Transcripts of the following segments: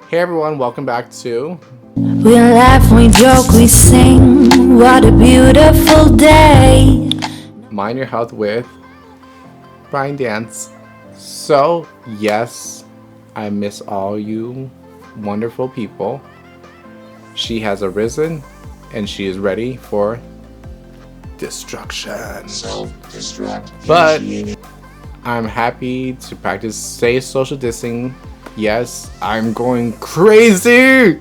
Hey everyone, welcome back to We laugh, we joke, we sing. What a beautiful day. Mind Your Health with Brian Dance. So, yes, I miss all you wonderful people. She has arisen and she is ready for destruction. But I'm happy to practice safe social distancing. Yes, I'm going crazy.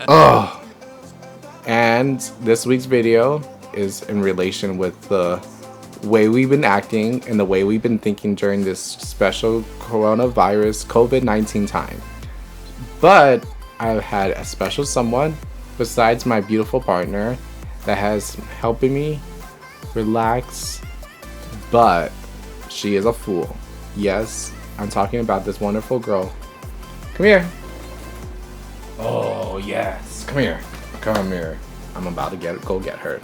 Oh. And this week's video is in relation with the way we've been acting and the way we've been thinking during this special coronavirus COVID-19 time. But I've had a special someone besides my beautiful partner that has helping me relax, but she is a fool. Yes, I'm talking about this wonderful girl. Come here. Oh, yes. Come here. Come here. I'm about to go get her.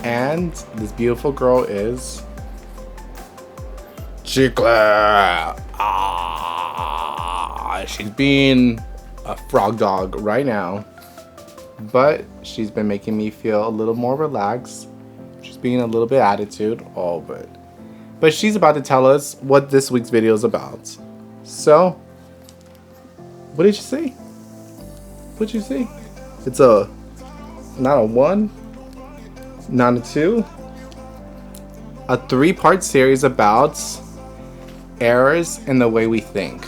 And this beautiful girl is Chicle. She's being a frog dog right now, but she's been making me feel a little more relaxed. She's being a little bit attitude. Oh, but she's about to tell us what this week's video is about. So, what did you say? What'd you say? It's not a 1, not a 2, a 3-part series about errors in the way we think.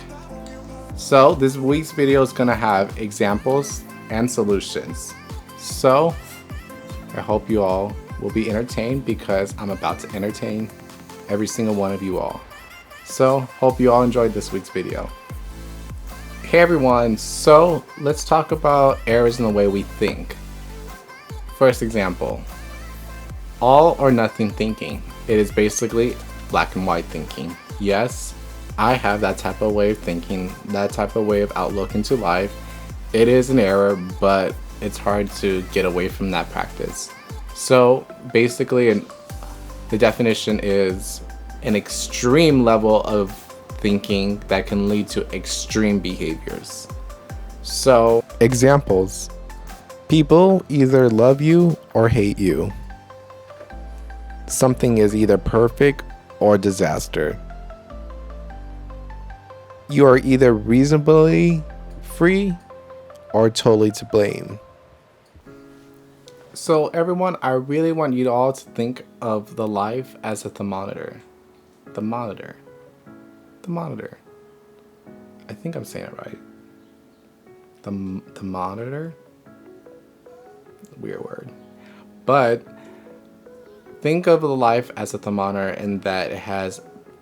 So this week's video is gonna have examples and solutions. So I hope you all will be entertained because I'm about to entertain every single one of you all. So hope you all enjoyed this week's video. Hey everyone, so let's talk about errors in the way we think. First example, all or nothing thinking. It is basically black and white thinking. Yes, I have that type of way of thinking, that type of way of outlook into life. It is an error, but it's hard to get away from that practice. So basically, the definition is an extreme level of thinking that can lead to extreme behaviors. So, examples. People either love you or hate you. Something is either perfect or disaster. You are either reasonably free or totally to blame. So everyone, I really want you all to think of the life as a thermometer. Thermometer. I think I'm saying it right. The monitor? Weird word. But think of the life as a thermometer in that it has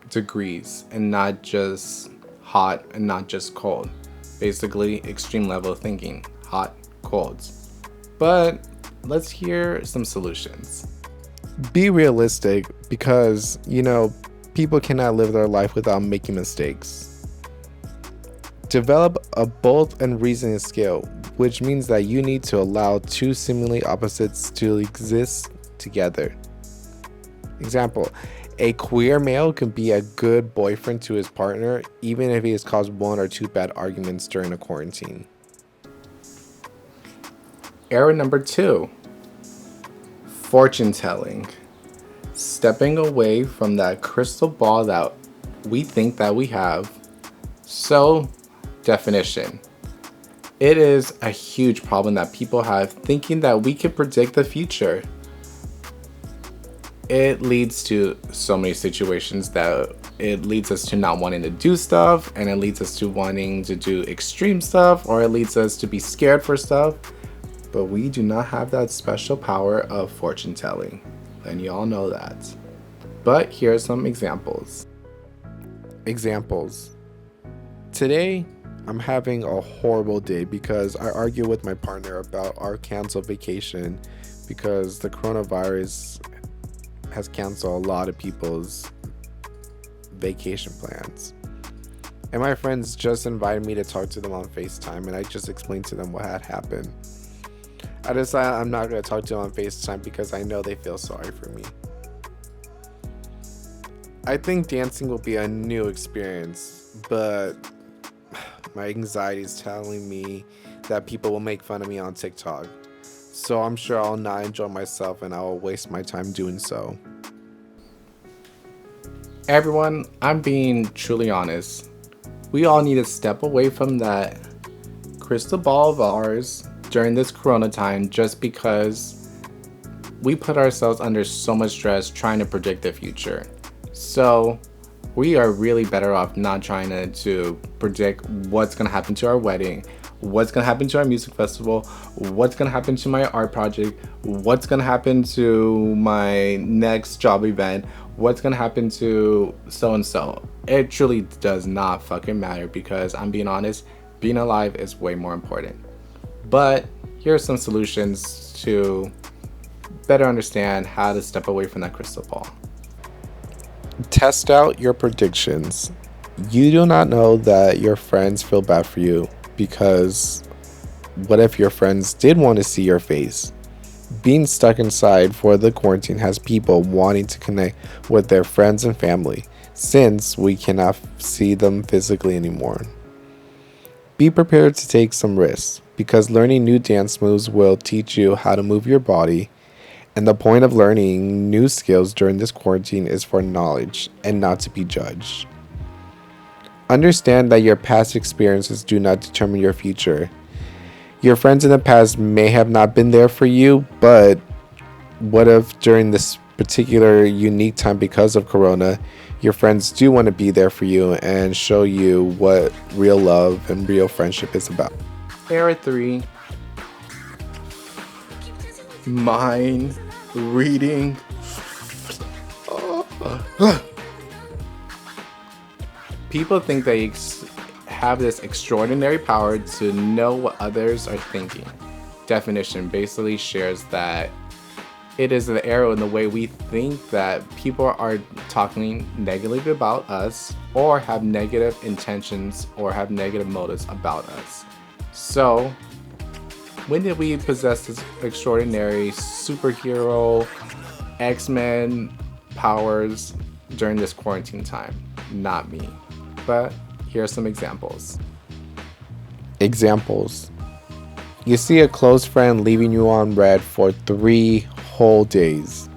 degrees and not just hot and not just cold. Basically, extreme level of thinking. Hot, colds. But let's hear some solutions. Be realistic because, people cannot live their life without making mistakes. Develop a bold and reasoning skill, which means that you need to allow two seemingly opposites to exist together. Example, a queer male can be a good boyfriend to his partner, even if he has caused 1 or 2 bad arguments during a quarantine. Error number 2, fortune telling. Stepping away from that crystal ball that we think that we have. So, definition. It is a huge problem that people have thinking that we can predict the future. It leads to so many situations that it leads us to not wanting to do stuff, and it leads us to wanting to do extreme stuff, or it leads us to be scared for stuff. But we do not have that special power of fortune telling, and you all know that. But here are some examples. Today, I'm having a horrible day because I argue with my partner about our canceled vacation because the coronavirus has canceled a lot of people's vacation plans. And my friends just invited me to talk to them on FaceTime, and I just explained to them what had happened. I decided I'm not going to talk to them on FaceTime because I know they feel sorry for me. I think dancing will be a new experience, but my anxiety is telling me that people will make fun of me on TikTok. So I'm sure I'll not enjoy myself and I'll waste my time doing so. Everyone, I'm being truly honest. We all need to step away from that crystal ball of ours during this corona time just because we put ourselves under so much stress trying to predict the future. So we are really better off not trying to predict what's going to happen to our wedding, what's going to happen to our music festival, what's going to happen to my art project, what's going to happen to my next job event, what's going to happen to so and so. It truly does not fucking matter because I'm being honest, being alive is way more important. But here are some solutions to better understand how to step away from that crystal ball. Test out your predictions. You do not know that your friends feel bad for you because what if your friends did want to see your face? Being stuck inside for the quarantine has people wanting to connect with their friends and family since we cannot see them physically anymore. Be prepared to take some risks because learning new dance moves will teach you how to move your body. And the point of learning new skills during this quarantine is for knowledge and not to be judged. Understand that your past experiences do not determine your future. Your friends in the past may have not been there for you, but what if during this particular unique time because of Corona, your friends do want to be there for you and show you what real love and real friendship is about? Era 3, mind reading. People think they have this extraordinary power to know what others are thinking. Definition basically shares that it is the arrow in the way we think that people are talking negatively about us or have negative intentions or have negative motives about us. So, when did we possess this extraordinary superhero X-Men powers during this quarantine time? Not me. But here are some examples. Examples. You see a close friend leaving you on red for 3 whole days.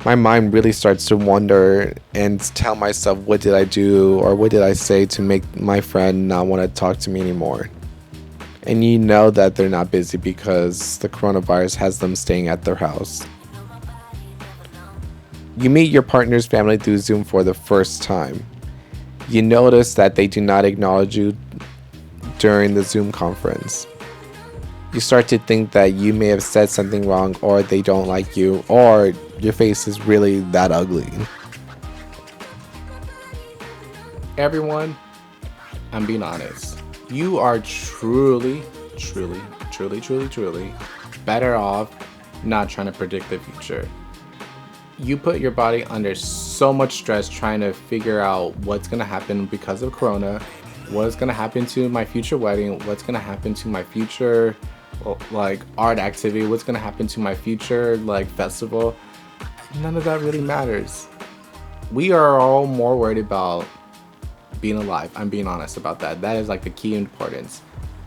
My mind really starts to wonder and tell myself, what did I do or what did I say to make my friend not want to talk to me anymore? And you know that they're not busy because the coronavirus has them staying at their house. You meet your partner's family through Zoom for the first time. You notice that they do not acknowledge you during the Zoom conference. You start to think that you may have said something wrong, or they don't like you, or your face is really that ugly. Everyone, I'm being honest. You are truly better off not trying to predict the future. You put your body under so much stress trying to figure out what's going to happen because of Corona, what's going to happen to my future wedding, what's going to happen to my future like art activity, what's going to happen to my future like festival. None of that really matters. We are all more worried about being alive. I'm being honest about that. That is like the key importance.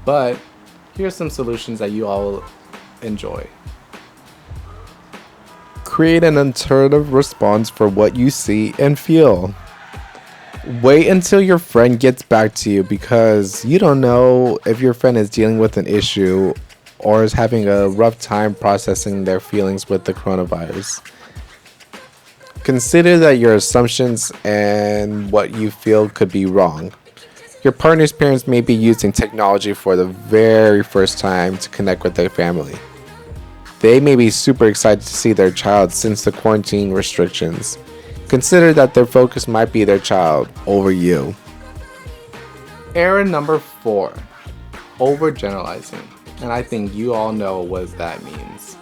But here's some solutions that you all enjoy. Create an alternative response for what you see and feel. Wait until your friend gets back to you because you don't know if your friend is dealing with an issue or is having a rough time processing their feelings with the coronavirus. Consider that your assumptions and what you feel could be wrong. Your partner's parents may be using technology for the very first time to connect with their family. They may be super excited to see their child since the quarantine restrictions. Consider that their focus might be their child over you. Error number 4, overgeneralizing. And I think you all know what that means.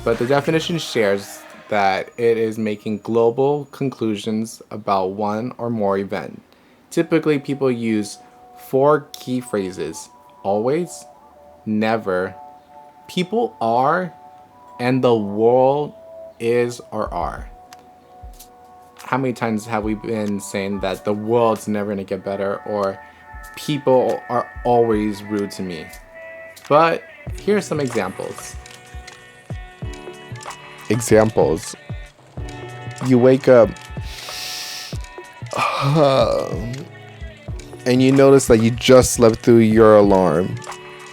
But the definition shares that it is making global conclusions about one or more event. Typically, people use 4 key phrases: always, never, people are, and the world is or are. how many times have we been saying that the world's never gonna get better, or people are always rude to me? But here are some examples. Examples. You wake up and you notice that you just slept through your alarm.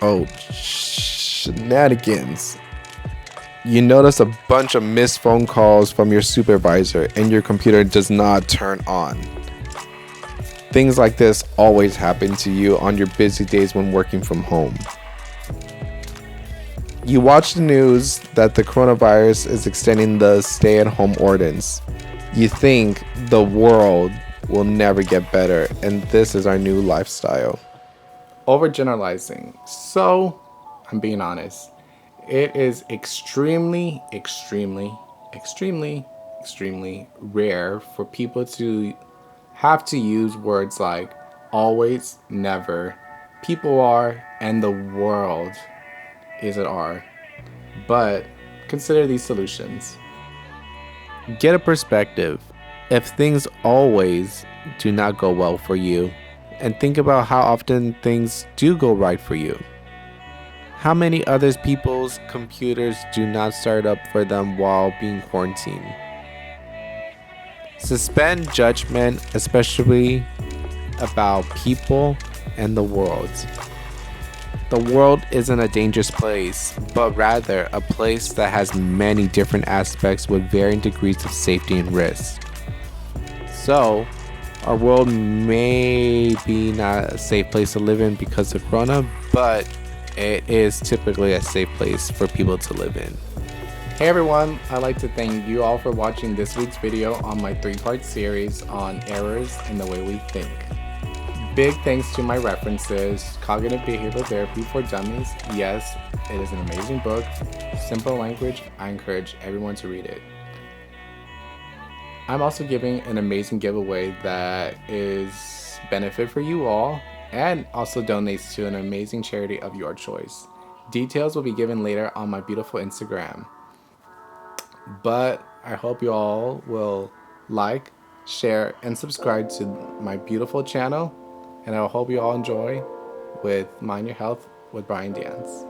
Oh, shenanigans. You notice a bunch of missed phone calls from your supervisor and your computer does not turn on. Things like this always happen to you on your busy days when working from home. You watch the news that the coronavirus is extending the stay-at-home ordinance. You think the world will never get better, and this is our new lifestyle. Overgeneralizing. So, I'm being honest. It is extremely, extremely, extremely, extremely rare for people to have to use words like always, never, people are, and the world is at R. But consider these solutions. Get a perspective. If things always do not go well for you, and think about how often things do go right for you. How many other people's computers do not start up for them while being quarantined? Suspend judgment, especially about people and the world. The world isn't a dangerous place, but rather a place that has many different aspects with varying degrees of safety and risk. So, our world may be not a safe place to live in because of Corona, but it is typically a safe place for people to live in. Hey everyone, I'd like to thank you all for watching this week's video on my 3-part series on errors in the way we think. Big thanks to my references, Cognitive Behavioral Therapy for Dummies. Yes, it is an amazing book. Simple language, I encourage everyone to read it. I'm also giving an amazing giveaway that is benefit for you all and also donates to an amazing charity of your choice. Details will be given later on my beautiful Instagram. But I hope you all will like, share, and subscribe to my beautiful channel. And I hope you all enjoy with Mind Your Health with Brian Dance.